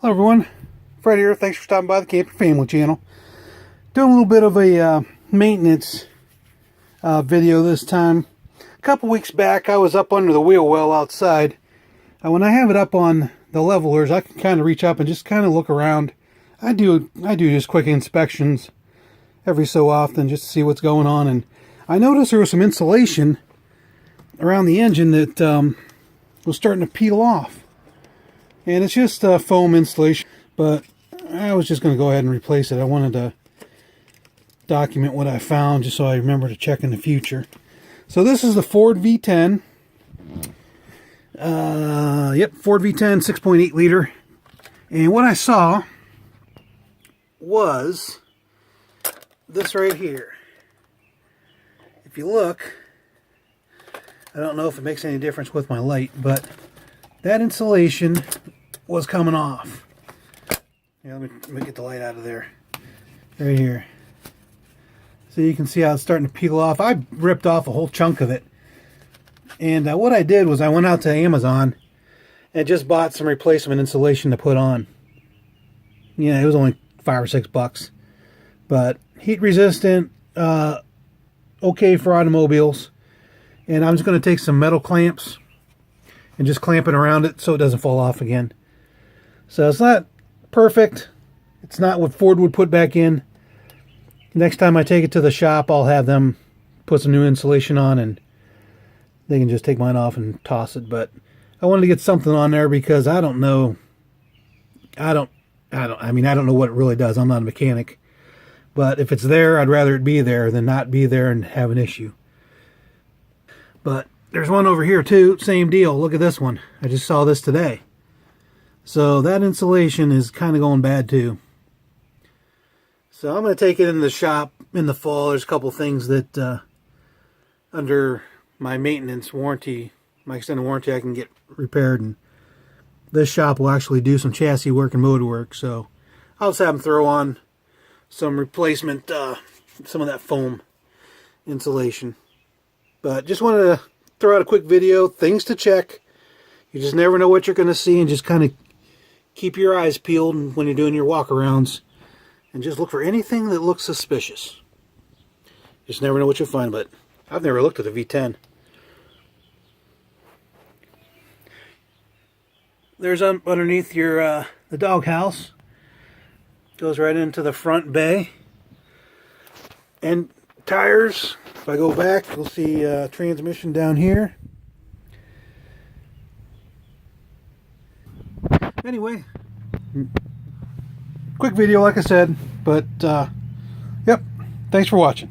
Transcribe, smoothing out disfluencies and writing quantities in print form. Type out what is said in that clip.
Hello everyone, Fred here. Thanks for stopping by the Camping Family channel. Doing a little bit of a maintenance video this time. A couple weeks back I was up under the wheel well outside. When I have it up on the levelers, I can kind of reach up and just kind of look around. I do just quick inspections every so often just to see what's going on, and I noticed there was some insulation around the engine that was starting to peel off. And it's just foam insulation, but I was just going to go ahead and replace it. I wanted to document what I found just so I remember to check in the future. So this is the Ford V10. Ford V10 6.8 liter. And what I saw was this right here. If you look, I don't know if it makes any difference with my light, but that insulation was coming off. Yeah, let me get the light out of there. Right here. So you can see how it's starting to peel off. I ripped off a whole chunk of it. And what I did was I went out to Amazon and just bought some replacement insulation to put on. Yeah, it was only $5 or $6. But heat resistant, okay for automobiles. And I'm just going to take some metal clamps and just clamp it around it so it doesn't fall off again. So it's not perfect. It's not what Ford would put back in. Next time I take it to the shop, I'll have them put some new insulation on and they can just take mine off and toss it. But I wanted to get something on there because I don't know. I don't know what it really does. I'm not a mechanic. But if it's there, I'd rather it be there than not be there and have an issue. But there's one over here too, same deal. Look at this one. I just saw this today. So that insulation is kind of going bad too. So I'm going to take it in the shop in the fall. There's a couple things that under my maintenance warranty, my extended warranty, I can get repaired. And this shop will actually do some chassis work and motor work. So I'll just have them throw on some replacement, some of that foam insulation. But just wanted to throw out a quick video, things to check. You just never know what you're going to see, and just kind of keep your eyes peeled when you're doing your walk-arounds. And just look for anything that looks suspicious. Just never know what you'll find, but I've never looked at a V10. There's underneath your the doghouse. Goes right into the front bay. And tires. If I go back, you'll see transmission down here. Anyway, quick video like I said, but yep, thanks for watching.